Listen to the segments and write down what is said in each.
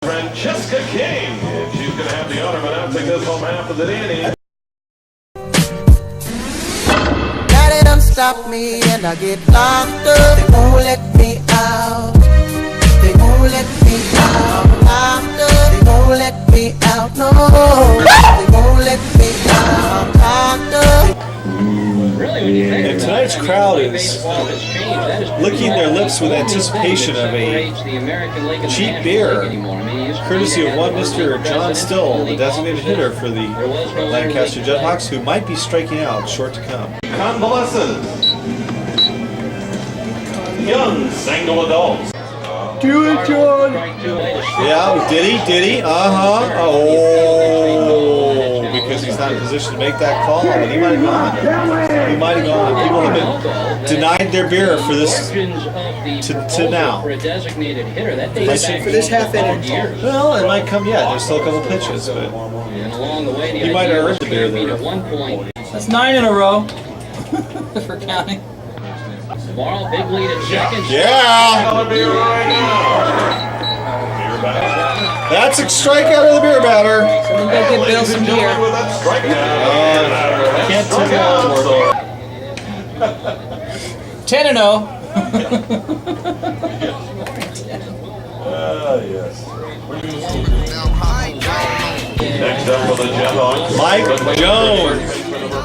Francesca King, and she's going to have the honor of announcing this home half of the inning. Daddy done stop me and I get locked up. They won't let me out. They won't let me out. Locked up. They won't let me out. No. They won't let me out. Locked up. And tonight's crowd is licking their lips with anticipation of a cheap beer, courtesy of one Mr. John Still, the designated hitter for the Lancaster Jethawks, who might be striking out short to come. Convalescent. Young single adults. Do it, John! Yeah, did he? Uh-huh. Oh, because he's not in position to make that call, but he might have gone. He might have gone. People have been denied their beer for this to now. For this half inning. Well, it might come yet. There's still a couple pitches, but he might have earned the beer there. That's 9 in a row for counting. Morrow, big lead at second. Yeah! That's a strikeout of the beer batter. Someone go get Bill some beer. Can't take it out. 10 and 0. Yes. Next up for the Jethawks, Mike Jones.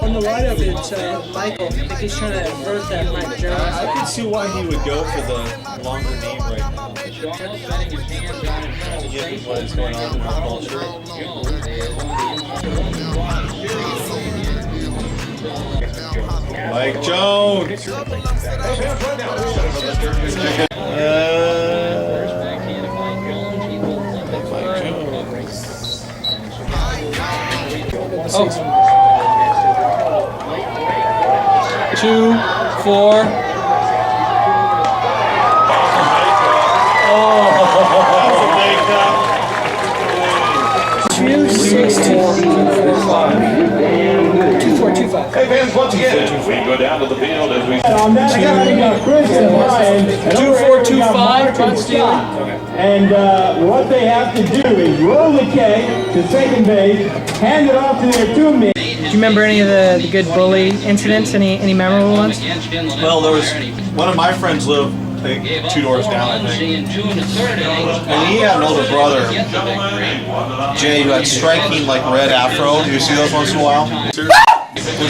On the lineup, it's Michael. I think he's trying to invert that Mike Jones. I can see why he would go for the longer name right now. Given what is going on in our culture. Mike Jones. Oh. 2, 4. Oh. 2, 6, 2, 4, 5. 2, 4, 2, 5. Hey fans, once again, we go down to the field as we 2, 4, 2, 5. Front stealing. And what they have to do is roll the K to second base, hand it off to their teammate. Do you remember any of the good bully incidents? Any memorable ones? Well, there was one of my friends lived, I think, 2 doors down, I think. And he had an older brother, Jay, who had striking, like, red afro. Do you see those once in a while?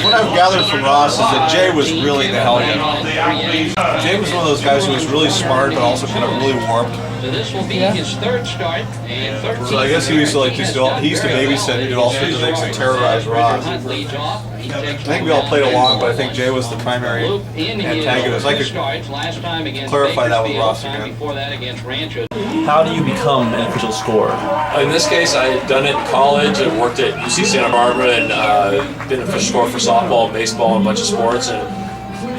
What I've gathered from Ross is that Jay was really the hell yeah. Jay was one of those guys who was really smart, but also kind of really warped. So this will be his third start. So I guess he used to he used to babysit and do all sorts of things to terrorize Ross. I think we all played along, but I think Jay was the primary antagonist. I could clarify that with Ross again. How do you become an official scorer? In this case, I had done it in college and worked at UC Santa Barbara and been an official scorer for softball, baseball, and a bunch of sports. And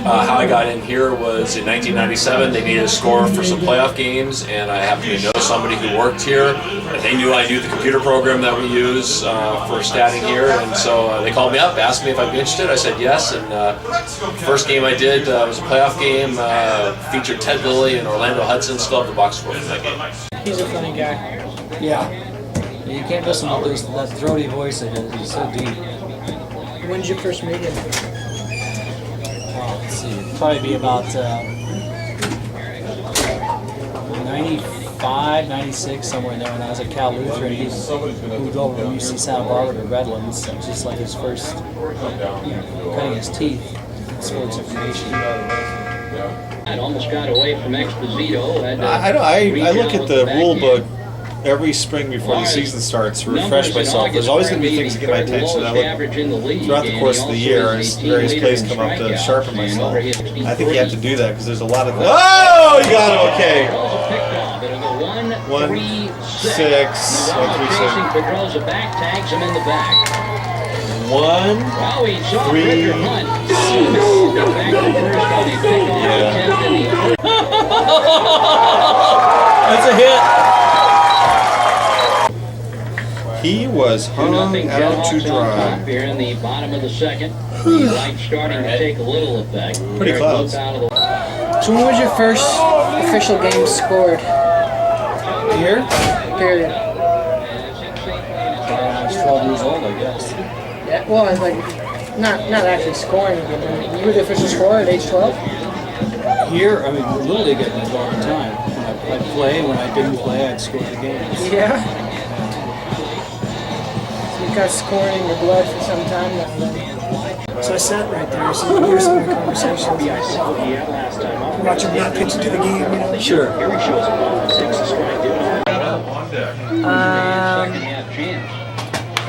how I got in here was in 1997. They needed a scorer for some playoff games, and I happened to know somebody who worked here, and they knew I knew the computer program that we use for statting here, and so they called me up, asked me if I'd be interested. I said yes, and first game I did was a playoff game, featured Ted Lilly and Orlando Hudson. Still have the box score for that game. He's a funny guy. Yeah. You can't listen to that throaty voice of his. It's so deep. When did you first meet him? Let's see. Probably be about 95, 96, somewhere in there. When I was at Cal Lutheran, he moved over from UC Santa Barbara to Redlands. It was just like his first, cutting his teeth in sports information. Almost got away from Exposito. I look at the rule book every spring before the season starts to refresh myself. There's always going to be things that get my attention. I look throughout the course of the year as various plays come up to sharpen myself. I think you have to do that because there's a lot of... Oh, you got it, okay. 1, 6, 1, 3, 6. 1, 3, 6. That's a hit. He was hung out to dry. Here in the bottom of the second. The light starting to take a little effect. Pretty close. So when was your first official game scored? Here? period? When I was 12 years old, I guess. Yeah. Well, I was like, not actually scoring again. I mean, you were the official scorer at age 12. Here, I mean, Little League I did all the time. When I'd play, when I didn't play, I'd score the games. Yeah. So you got scoring in your blood for some time now. Then. So I sat right there. So you hear some of the conversation. Watching me pitch into the game. You know? Sure.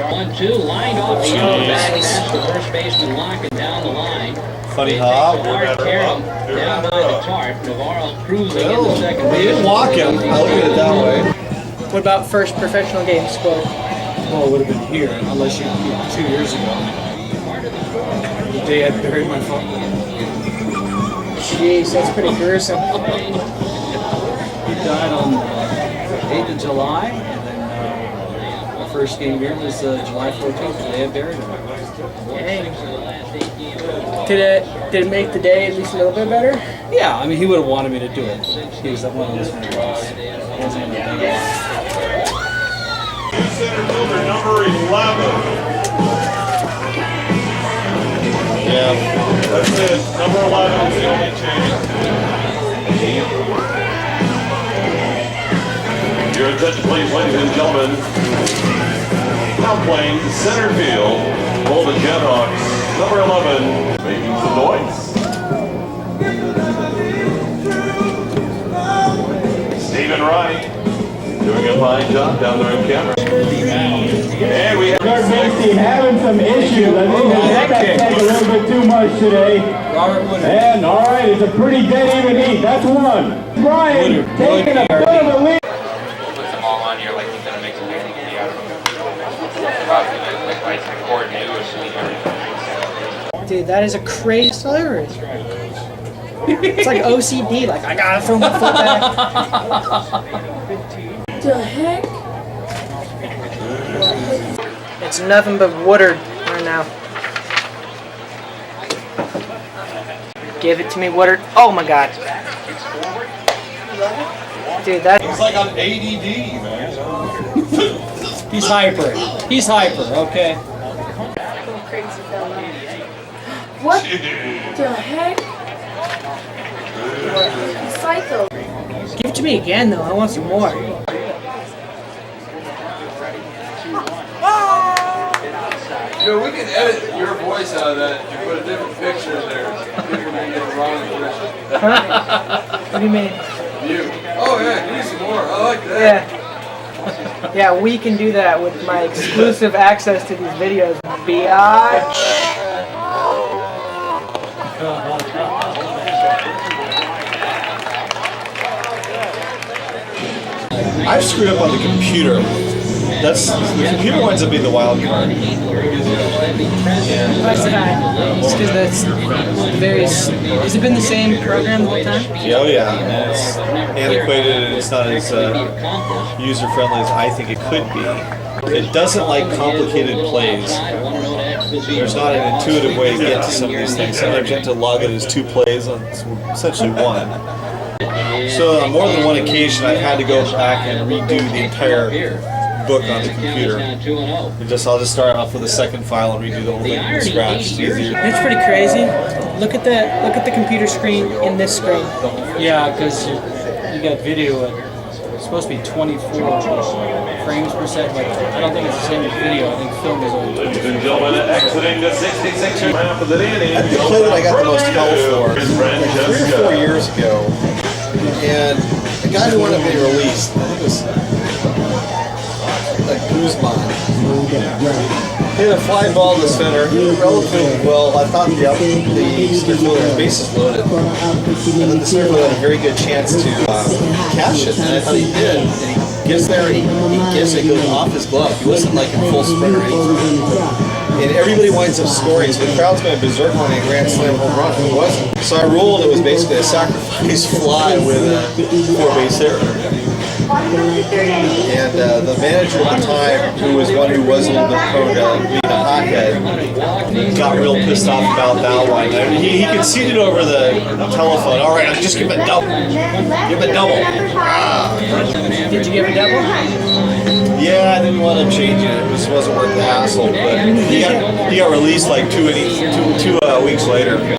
One, two, lined off the yellow bag, and that's the first baseman locking down the line. Funny how? Navarro carrying down by the tarp. Navarro cruising in the second He base. didn't walk him. I look at it that way. What about first professional game scored? Well, it would have been here, unless you 2 years ago. The day I buried my father. Jeez, that's pretty gruesome. He died on the 8th of July, and then the first game here was July 14th, the day I buried him. Dang. Did it make the day at least a little bit better? Yeah, I mean, he would have wanted me to do it. He was one of those guys. Wasn't in the thing. Center fielder number 11. Yeah. That's it. Number 11 is the only change. Your attention, please, ladies and gentlemen. Now playing center field for the Jethawks. Number 11, making some noise. Stephen Wright doing a fine job down there in camera. And we have Third base team having some issues. I think they let that take a little bit too much today. Robert Woodard. And all right, it's a pretty dead even heat. That's one. Brian taking a bit of a lead. Put them all on here like he's gonna make some music video. Probably like record new or something. Dude, that is a crazy celery. It's like OCD, like I gotta throw my foot back. The heck? It's nothing but Woodard right now. Give it to me, Woodard. Oh my god. Dude, that. He's like on ADD, man. He's hyper. He's hyper, okay? What the heck? Psycho. Give it to me again, though. I want some more. You know, we can edit your voice out of that and put a different picture in there. People may get the wrong impression. What do you mean? You. Oh yeah, give me some more. I like that. Yeah. Yeah, we can do that with my exclusive access to these videos. Biatch. I've screwed up on the computer. The computer winds up being the wild card. Why is that? Just because that's very. Has it been the same program the whole time? Oh yeah, and it's antiquated and it's not as user friendly as I think it could be. It doesn't like complicated plays. There's not an intuitive way to get to some of these things. Sometimes you have to log it as 2 plays on essentially 1. So on more than one occasion, I've had to go back and redo the entire book on the computer. I'll just start off with a second file and redo the whole thing from scratch. It's easier. It's pretty crazy. Look at the computer screen in this screen. Yeah, because you got video at, it's supposed to be 24 frames per second. Like, I don't think it's the same as video. I think film is only. Ladies and gentlemen, exiting the 66th half of the inning. That's the play that I got the most hell for. Like 3 or 4 years ago. And the guy who wanted me released, I think it was like Guzman. He had a fly ball to center. He did relatively well. I thought the center fielder's bases loaded. And then the center fielder had a very good chance to catch it. And I thought he did. And he gets there and he gets it, goes off his glove. He wasn't like in full sprint or anything. And everybody winds up scoring, so the crowd's going berserk on a grand slam home run. It wasn't. So I ruled it was basically a sacrifice fly with a 4-base error. And the manager at the time, who was one who was a little bit prone to being a hothead, got real pissed off about that one. And he conceded over the telephone. All right, I'll just give it double. Give it double. Did you give a double? Yeah, I didn't want him changing it. It wasn't worth the hassle. But he got released like two weeks later.